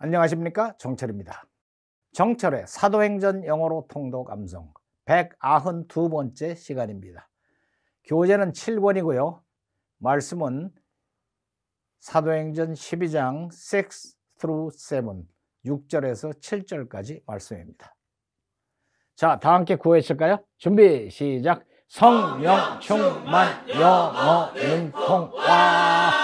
안녕하십니까, 정철입니다. 정철의 사도행전 영어로 통독 암송 192번째 시간입니다. 교재는 7권이고요. 말씀은 사도행전 12장 6 through 7, 6절에서 7절까지 말씀입니다. 자, 다 함께 구호하실까요? 준비, 시작. 성령 충만 영어 능통화.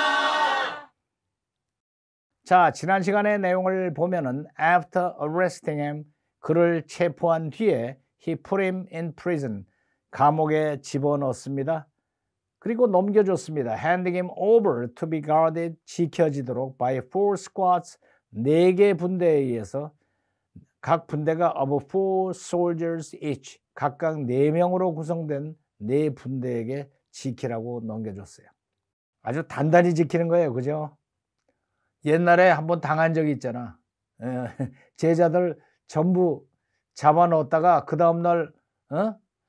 자, 지난 시간의 내용을 보면은 after arresting him, 그를 체포한 뒤에 he put him in prison, 감옥에 집어넣습니다. 그리고 넘겨줬습니다. handing him over to be guarded, 지켜지도록 by 4 squads, 4개 분대에 의해서 각 분대가 of 4 soldiers each, 각각 4명으로 구성된 4분대에게 지키라고 넘겨줬어요. 아주 단단히 지키는 거예요. 그죠? 옛날에 한번 당한 적이 있잖아. 제자들 전부 잡아넣었다가 그 다음날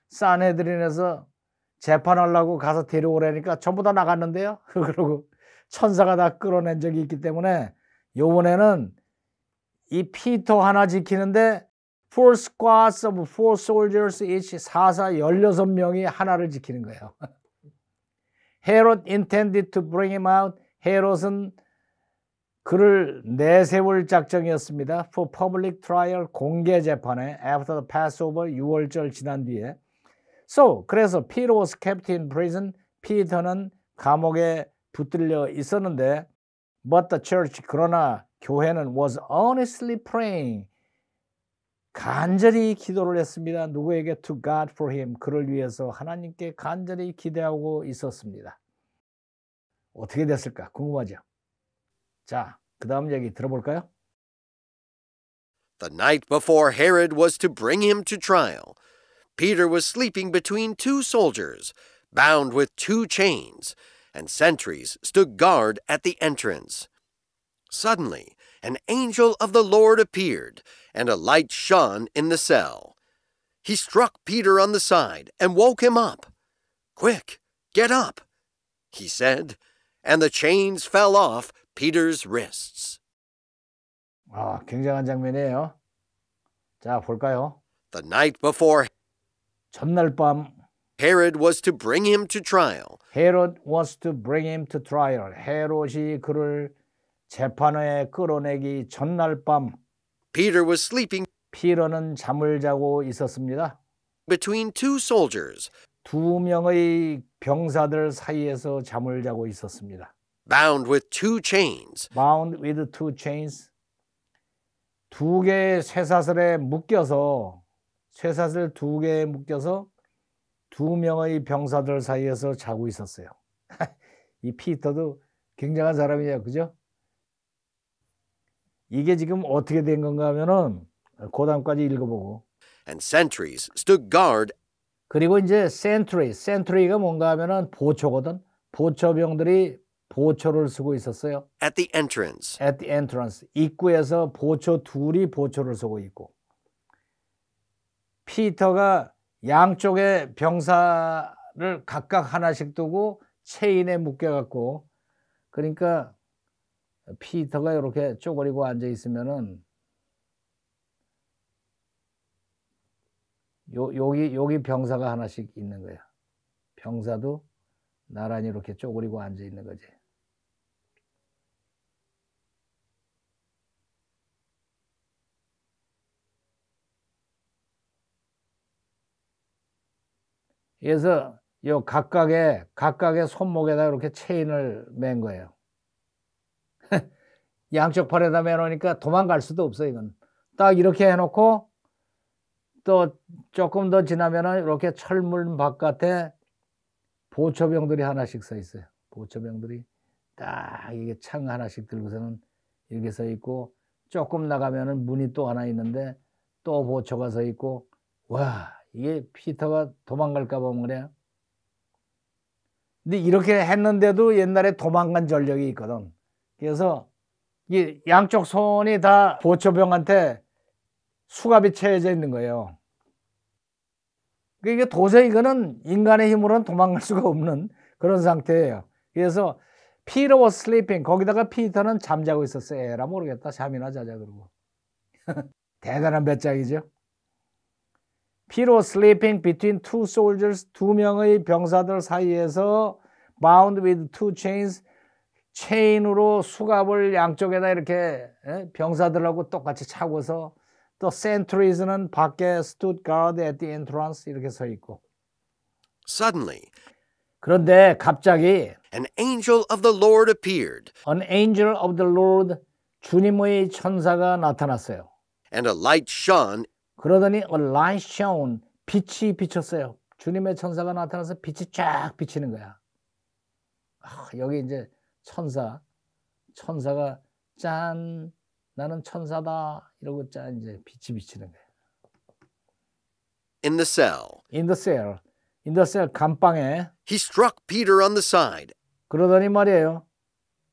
산헤드린에서 재판하려고 가서 데려오라니까 전부 다 나갔는데요. 그러고 천사가 다 끌어낸 적이 있기 때문에 요번에는 이 피터 하나 지키는데 4 squads of 4 soldiers each, 16명이 하나를 지키는 거예요. Herod intended to bring him out. 헤롯은 그를 내세울 작정이었습니다. For public trial, 공개 재판에 after the Passover, 6월절 지난 뒤에. So, 그래서 Peter was kept in prison. 피터는 감옥에 붙들려 있었는데 but the church, 그러나 교회는 was earnestly praying, 간절히 기도를 했습니다. 누구에게? To God for him, 그를 위해서 하나님께 간절히 기대하고 있었습니다. 어떻게 됐을까? 궁금하죠? 자, 그 다음 얘기 들어볼까요? The night before Herod was to bring him to trial, Peter was sleeping between 2 soldiers, bound with 2 chains, and sentries stood guard at the entrance. Suddenly, an angel of the Lord appeared, and a light shone in the cell. He struck Peter on the side and woke him up. "Quick, get up," he said, and the chains fell off Peter's wrists. 굉장한 장면이에요. 자, 볼까요? The night before 전날 밤 Herod was to bring him to trial, Herod was to bring him to trial. 헤롯이 그를 재판에 끌어내기 전날 밤 Peter was sleeping 피터는 잠을 자고 있었습니다. between 2 soldiers, 2명의 병사들 사이에서 잠을 자고 있었습니다. bound with 2 chains. Bound with 2 chains. 2개의 쇠사슬에 묶여서, 쇠사슬 2개에 묶여서 2명의 병사들 사이에서 자고 있었어요. 이 피터도 굉장한 사람이에요. 그죠? 이게 지금 어떻게 된 건가 하면은 그 다음까지 읽어보고. And sentries stood guard. 그리고 이제 sentry가 뭔가 하면은 보초거든. 보초병들이 보초를 쓰고 있었어요. At the entrance. At the entrance. 입구에서 보초 둘이 보초를 쓰고 있고. 피터가 양쪽에 병사를 각각 하나씩 두고 체인에 묶여갖고, 그러니까 피터가 이렇게 쪼그리고 앉아 있으면은 여기 병사가 하나씩 있는 거야. 병사도 나란히 이렇게 쪼그리고 앉아 있는 거지. 그래서 요 각각의 손목에다 이렇게 체인을 맨 거예요. 양쪽 팔에다 매놓으니까 도망갈 수도 없어. 이건 딱 이렇게 해놓고 또 조금 더 지나면은 이렇게 철문 바깥에 보초병들이 하나씩 서 있어요. 보초병들이 딱 이게 창 하나씩 들고서는 이렇게 서 있고, 조금 나가면은 문이 또 하나 있는데 또 보초가 서 있고. 와, 이게 피터가 도망갈까 봐 그래요. 근데 이렇게 했는데도 옛날에 도망간 전력이 있거든. 그래서 이 양쪽 손이 다 보초병한테 수갑이 채워져 있는 거예요. 그러니까 도저히 이거는 인간의 힘으로는 도망갈 수가 없는 그런 상태예요. 그래서 Peter was sleeping. 거기다가 피터는 잠자고 있었어요. 에라 모르겠다. 잠이나 자자 그러고. 대단한 배짱이죠. Peter was sleeping between two soldiers. 두 명의 병사들 사이에서 bound with two chains. 체인으로 수갑을 양쪽에다 이렇게 병사들하고 똑같이 차고서 또 sentries는 밖에 stood guard at the entrance 이렇게 서 있고. Suddenly, 그런데 갑자기 an angel of the Lord appeared, An angel of the Lord 주님의 천사가 나타났어요. and a light shone 그러더니 a light shone 빛이 비쳤어요. 주님의 천사가 나타나서 빛이 쫙 비치는 거야. 여기 이제 천사가 짠 나는 천사다 이러고 짠 이제 빛이 비치는 거예요. in the cell. In the cell 감방에 He struck Peter on the side, 그러더니 말이에요.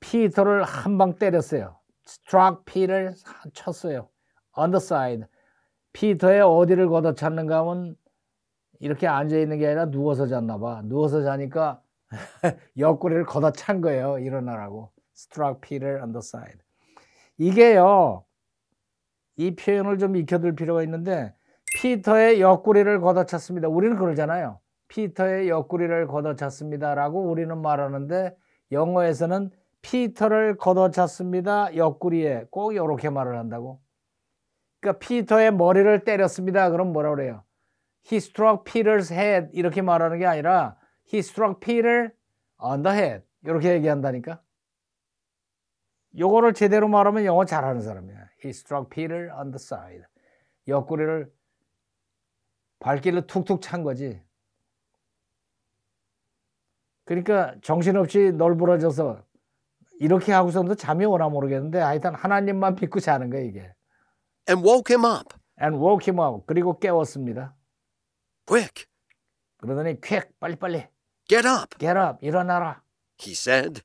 피터를 한 방 때렸어요. Struck Peter 쳤어요. On the side. 피터의 어디를 걷어찼는가 하면 이렇게 앉아있는 게 아니라 누워서 잤나 봐. 누워서 자니까 옆구리를 걷어찬 거예요. 일어나라고. Struck Peter on the side. 이게요. 이 표현을 좀 익혀둘 필요가 있는데 피터의 옆구리를 걷어찼습니다. 우리는 그러잖아요. 피터의 옆구리를 걷어찼습니다 라고 우리는 말하는데 영어에서는 피터를 걷어찼습니다. 옆구리에 꼭 이렇게 말을 한다고. 그러니까 피터의 머리를 때렸습니다. 그럼 뭐라 그래요? He struck Peter's head 이렇게 말하는 게 아니라 He struck Peter on the head 이렇게 얘기한다니까. 요거를 제대로 말하면 영어 잘하는 사람이야. He struck Peter on the side. 옆구리를 발길로 툭툭 찬 거지. 그러니까 정신없이 널브러져서 이렇게 하고서도 잠이 오나 모르겠는데 하여튼 하나님만 믿고 자는 거야 이게. and woke him up. And woke him up. 그리고 깨웠습니다. Quick, 그러더니 quick 빨리빨리 get up, get up 일어나라. he said.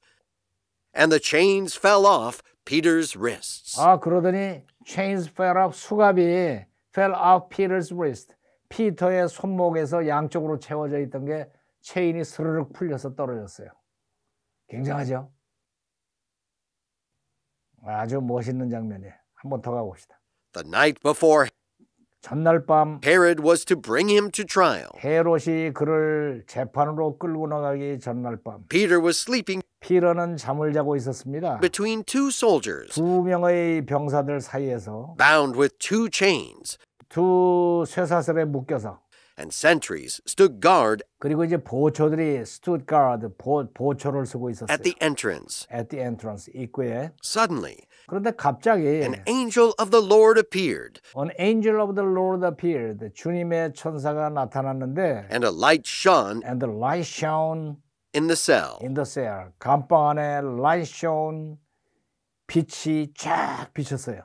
And the chains fell off Peter's wrists. 그러더니 chains fell off 수갑이 fell off Peter's wrist. 피터의 손목에서 양쪽으로 채워져 있던 게 체인이 스르륵 풀려서 떨어졌어요. 굉장하죠? 아주 멋있는 장면이에요. 한번 더 가봅시다. The night before 전날 밤 Herod was to bring him to trial, 헤롯이 그를 재판으로 끌고 나가기 전날 밤 Peter was sleeping 피터는 잠을 자고 있었습니다. between two soldiers, 두 명의 병사들 사이에서 bound with two chains, 두 쇠사슬에 묶여서 and sentries stood guard 그리고 이제 보초들이 stood guard 보초를 쓰고 있었어요. at the entrance. At the entrance 입구에. Suddenly, 그런데 갑자기 an angel of the Lord appeared, An angel of the Lord appeared. 주님의 천사가 나타났는데 and a light shone And the light shone in the cell. in the cell. 감방 안에 light shone 빛이 쫙 비쳤어요.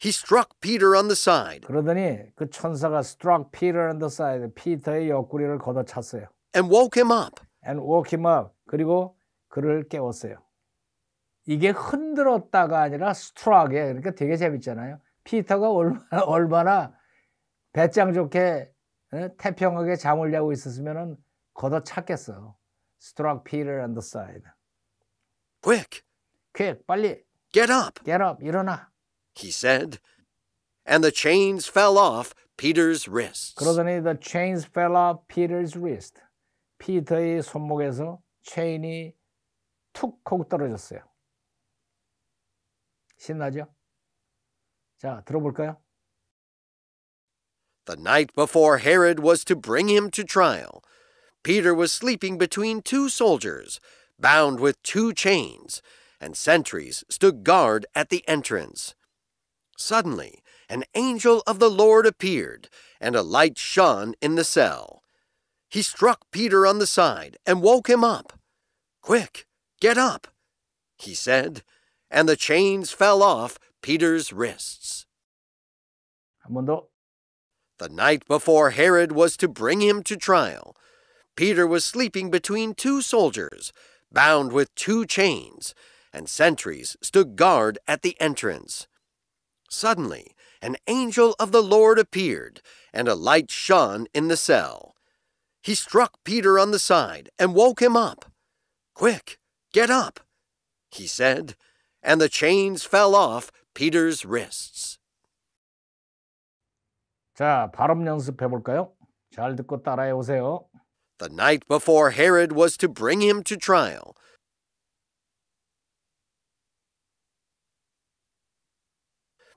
He struck Peter on the side 그러더니 그 천사가 struck Peter on the side. 피터의 옆구리를 걷어찼어요. and woke him up. And woke him up. 그리고 그를 깨웠어요. 이게 흔들었다가 아니라 struck이에요. 그러니까 되게 재밌잖아요. 피터가 얼마나 배짱 좋게 태평하게 잠을 자고 있었으면 걷어찼겠어. Struck Peter on the side. Quick, quick, 빨리 get up, get up, 일어나. he said. And the chains fell off Peter's wrists. 그러더니 the chains fell off Peter's wrist. 피터의 손목에서 체인이 툭 하고 떨어졌어요. 신나죠? 자, 들어볼까요? The night before Herod was to bring him to trial, Peter was sleeping between two soldiers, bound with two chains, and sentries stood guard at the entrance. Suddenly, an angel of the Lord appeared, and a light shone in the cell. He struck Peter on the side and woke him up. Quick, get up, he said, and the chains fell off Peter's wrists. 한 번 더. The night before Herod was to bring him to trial, Peter was sleeping between two soldiers, bound with two chains, and sentries stood guard at the entrance. Suddenly, an angel of the Lord appeared, and a light shone in the cell. He struck Peter on the side and woke him up. Quick, get up, he said, and the chains fell off Peter's wrists. 자, 발음 연습해 볼까요? 잘 듣고 따라해 오세요. The night before Herod was to bring him to trial,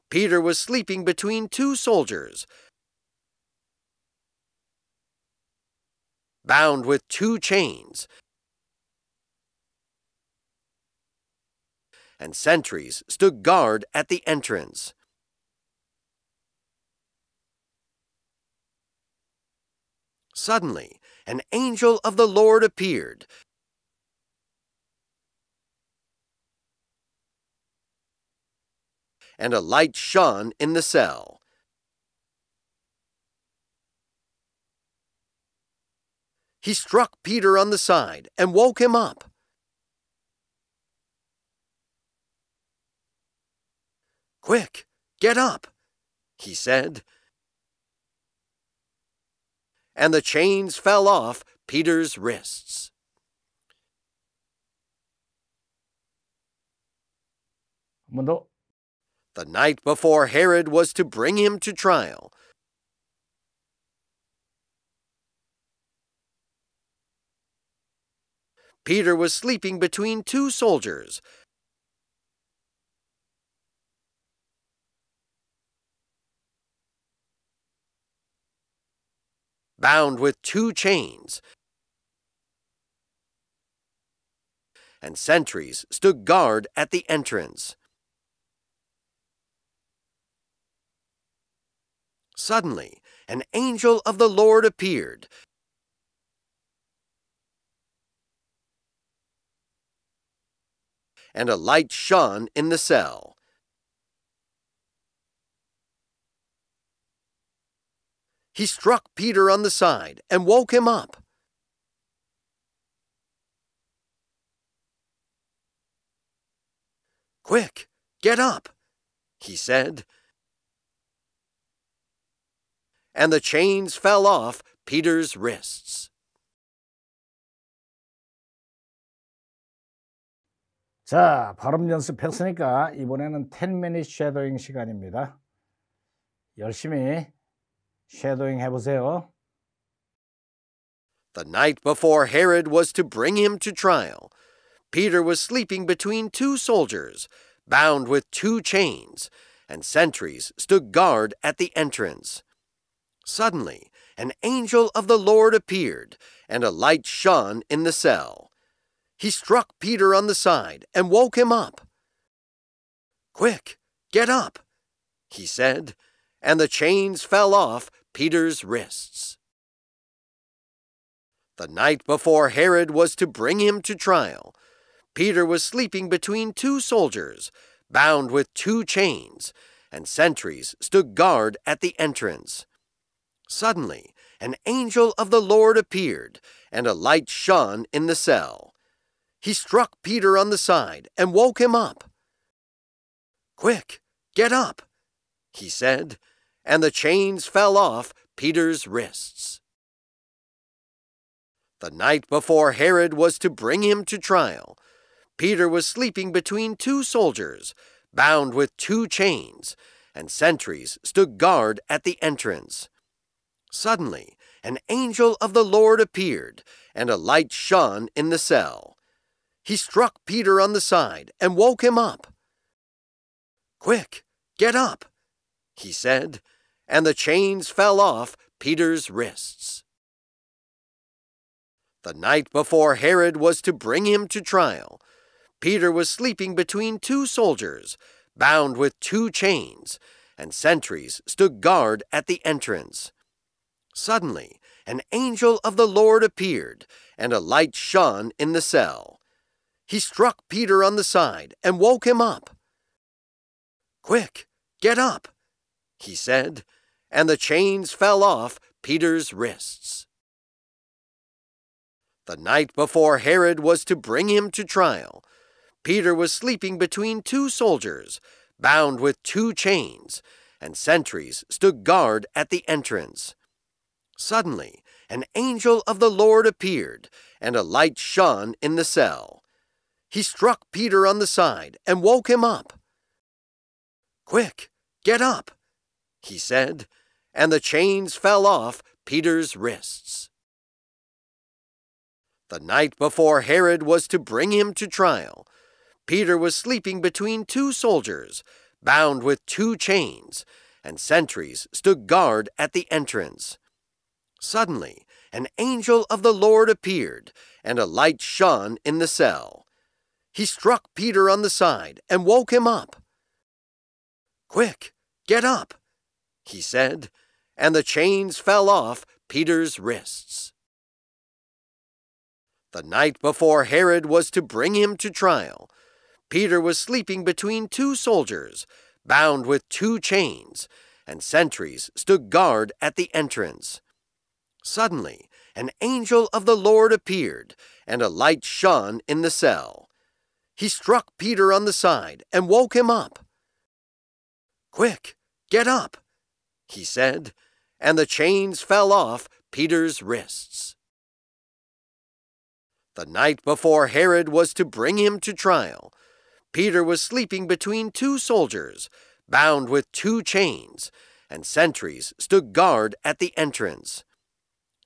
Peter was sleeping between two soldiers, bound with two chains, and sentries stood guard at the entrance. Suddenly, an angel of the Lord appeared, and a light shone in the cell. He struck Peter on the side and woke him up. "Quick, get up," he said. And the chains fell off Peter's wrists. 한 번 더. The night before Herod was to bring him to trial, Peter was sleeping between two soldiers, bound with two chains, and sentries stood guard at the entrance. Suddenly, an angel of the Lord appeared, and a light shone in the cell. He struck Peter on the side and woke him up. "Quick, get up," he said. And the chains fell off Peter's wrists. 자, 발음 연습했으니까 이번에는 10minute shadowing 시간입니다. 열심히 쉐도잉 해보세요. The night before Herod was to bring him to trial, Peter was sleeping between two soldiers, bound with two chains, and sentries stood guard at the entrance. Suddenly, an angel of the Lord appeared, and a light shone in the cell. He struck Peter on the side and woke him up. "Quick, get up," he said, and the chains fell off Peter's wrists. The night before Herod was to bring him to trial, Peter was sleeping between two soldiers, bound with two chains, and sentries stood guard at the entrance. Suddenly, an angel of the Lord appeared, and a light shone in the cell. He struck Peter on the side and woke him up. "Quick, get up," he said, and the chains fell off Peter's wrists. The night before Herod was to bring him to trial, Peter was sleeping between two soldiers, bound with two chains, and sentries stood guard at the entrance. Suddenly, an angel of the Lord appeared, and a light shone in the cell. He struck Peter on the side and woke him up. "Quick, get up," he said, and the chains fell off Peter's wrists. The night before Herod was to bring him to trial, Peter was sleeping between two soldiers, bound with two chains, and sentries stood guard at the entrance. Suddenly, an angel of the Lord appeared, and a light shone in the cell. He struck Peter on the side and woke him up. "Quick, get up," he said, and the chains fell off Peter's wrists. The night before Herod was to bring him to trial, Peter was sleeping between two soldiers, bound with two chains, and sentries stood guard at the entrance. Suddenly, an angel of the Lord appeared, and a light shone in the cell. He struck Peter on the side and woke him up. "Quick, get up," he said, and the chains fell off Peter's wrists. The night before Herod was to bring him to trial, Peter was sleeping between two soldiers, bound with two chains, and sentries stood guard at the entrance. Suddenly, an angel of the Lord appeared, and a light shone in the cell. He struck Peter on the side and woke him up. "Quick, get up," he said, and the chains fell off Peter's wrists. The night before Herod was to bring him to trial, Peter was sleeping between two soldiers, bound with two chains, and sentries stood guard at the entrance. Suddenly, an angel of the Lord appeared, and a light shone in the cell. He struck Peter on the side and woke him up. "Quick, get up," he said, and the chains fell off Peter's wrists. The night before Herod was to bring him to trial, Peter was sleeping between two soldiers, bound with two chains, and sentries stood guard at the entrance.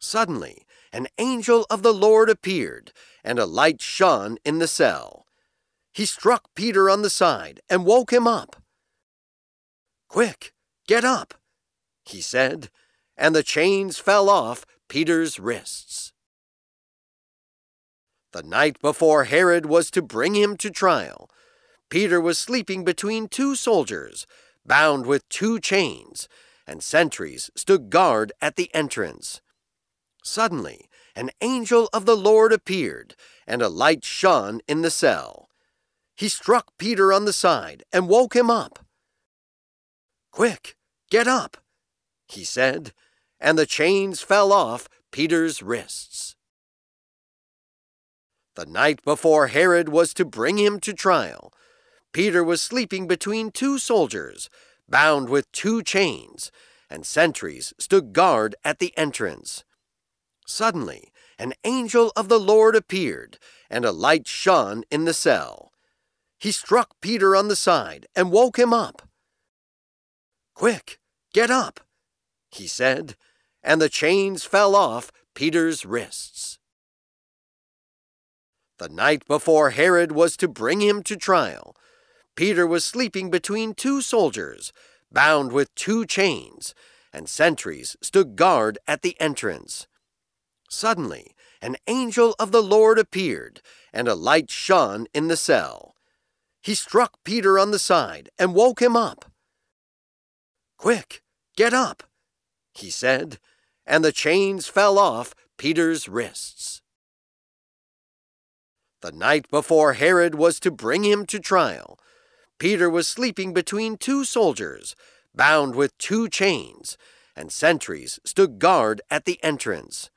Suddenly, an angel of the Lord appeared, and a light shone in the cell. He struck Peter on the side and woke him up. "Quick, get up," he said, and the chains fell off Peter's wrists. The night before Herod was to bring him to trial, Peter was sleeping between two soldiers, bound with two chains, and sentries stood guard at the entrance. Suddenly, an angel of the Lord appeared, and a light shone in the cell. He struck Peter on the side and woke him up. "Quick, get up," he said, and the chains fell off Peter's wrists. The night before Herod was to bring him to trial, Peter was sleeping between two soldiers, bound with two chains, and sentries stood guard at the entrance. Suddenly, an angel of the Lord appeared, and a light shone in the cell. He struck Peter on the side and woke him up. "Quick, get up," he said, and the chains fell off Peter's wrists. The night before Herod was to bring him to trial, Peter was sleeping between two soldiers, bound with two chains, and sentries stood guard at the entrance. Suddenly, an angel of the Lord appeared, and a light shone in the cell. He struck Peter on the side and woke him up. "Quick, get up," he said, and the chains fell off Peter's wrists. The night before Herod was to bring him to trial, Peter was sleeping between two soldiers, bound with two chains, and sentries stood guard at the entrance.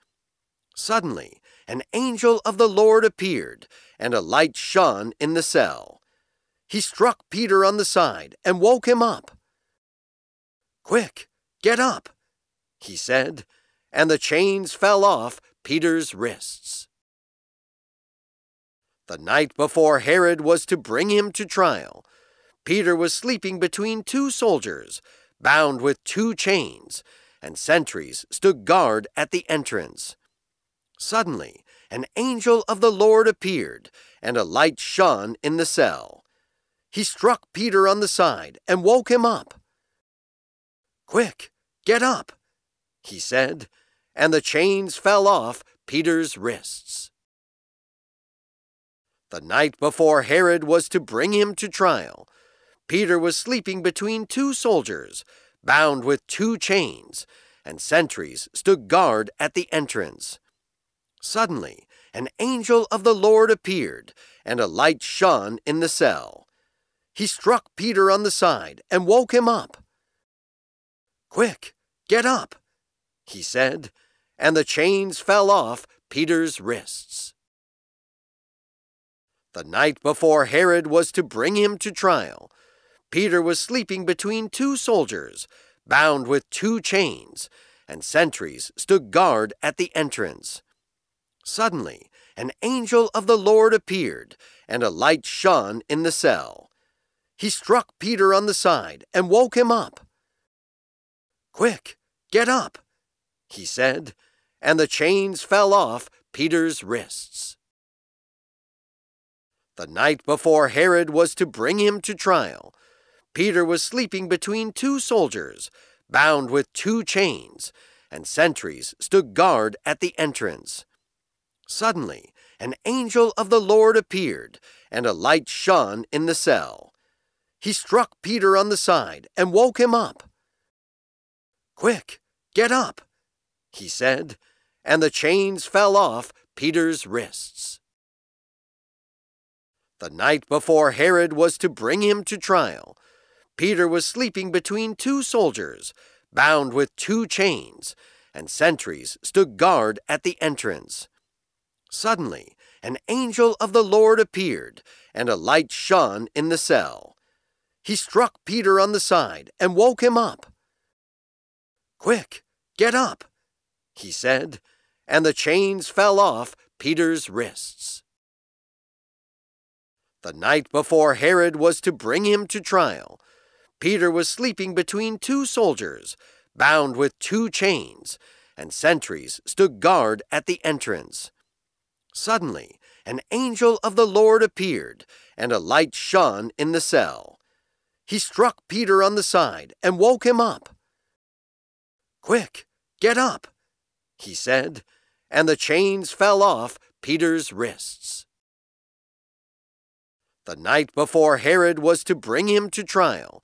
Suddenly, an angel of the Lord appeared, and a light shone in the cell. He struck Peter on the side and woke him up. "Quick, get up," he said, and the chains fell off Peter's wrists. The night before Herod was to bring him to trial, Peter was sleeping between two soldiers, bound with two chains, and sentries stood guard at the entrance. Suddenly, an angel of the Lord appeared, and a light shone in the cell. He struck Peter on the side and woke him up. "Quick, get up," he said, and the chains fell off Peter's wrists. The night before Herod was to bring him to trial, Peter was sleeping between two soldiers, bound with two chains, and sentries stood guard at the entrance. Suddenly, an angel of the Lord appeared, and a light shone in the cell. He struck Peter on the side and woke him up. "Quick, get up," he said, and the chains fell off Peter's wrists. The night before Herod was to bring him to trial, Peter was sleeping between two soldiers, bound with two chains, and sentries stood guard at the entrance. Suddenly, an angel of the Lord appeared, and a light shone in the cell. He struck Peter on the side and woke him up. "Quick, get up," he said, and the chains fell off Peter's wrists. The night before Herod was to bring him to trial, Peter was sleeping between two soldiers, bound with two chains, and sentries stood guard at the entrance. Suddenly, an angel of the Lord appeared, and a light shone in the cell. He struck Peter on the side and woke him up. "Quick, get up," he said, and the chains fell off Peter's wrists. The night before Herod was to bring him to trial, Peter was sleeping between two soldiers, bound with two chains, and sentries stood guard at the entrance. Suddenly, an angel of the Lord appeared, and a light shone in the cell. He struck Peter on the side and woke him up. "Quick, get up," he said, and the chains fell off Peter's wrists. The night before Herod was to bring him to trial, Peter was sleeping between two soldiers, bound with two chains, and sentries stood guard at the entrance. Suddenly, an angel of the Lord appeared, and a light shone in the cell. He struck Peter on the side and woke him up. "Quick, get up," he said, and the chains fell off Peter's wrists. The night before Herod was to bring him to trial,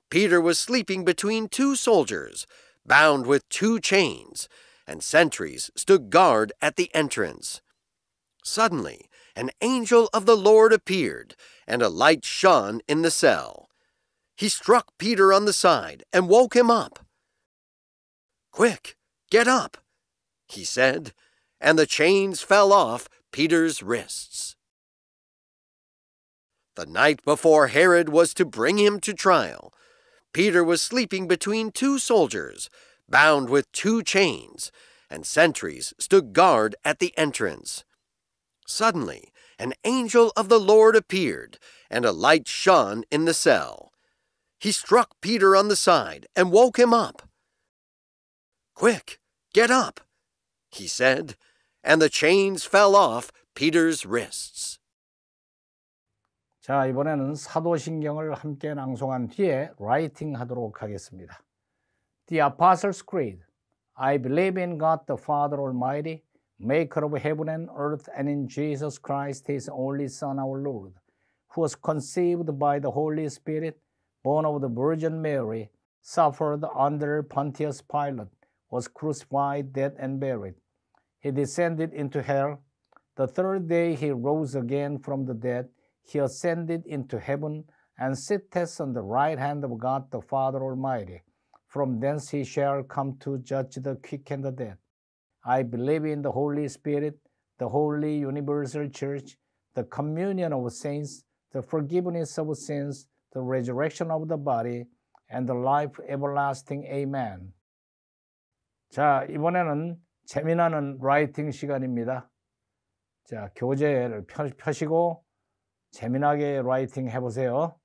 Peter was sleeping between two soldiers, bound with two chains, and sentries stood guard at the entrance. Suddenly, an angel of the Lord appeared, and a light shone in the cell. He struck Peter on the side and woke him up. "Quick, get up," he said, and the chains fell off Peter's wrists. The night before Herod was to bring him to trial, Peter was sleeping between two soldiers, bound with two chains, and sentries stood guard at the entrance. Suddenly, an angel of the Lord appeared, and a light shone in the cell. He struck Peter on the side and woke him up. "Quick, get up," he said, and the chains fell off Peter's wrists. 자, 이번에는 사도신경을 함께 낭송한 뒤에 라이팅 하도록 하겠습니다. The Apostles' Creed. I believe in God the Father Almighty, maker of heaven and earth, and in Jesus Christ, his only Son, our Lord, who was conceived by the Holy Spirit, born of the Virgin Mary, suffered under Pontius Pilate, was crucified, dead, and buried. He descended into hell. The third day he rose again from the dead. He ascended into heaven and sitteth on the right hand of God the Father Almighty. From thence he shall come to judge the quick and the dead. I believe in the Holy Spirit, the holy universal church, the communion of saints, the forgiveness of sins, the resurrection of the body, and the life everlasting. Amen. 자, 이번에는 재미나는 라이팅 시간입니다. 자, 교재를 펴시고 재미나게 라이팅 해보세요.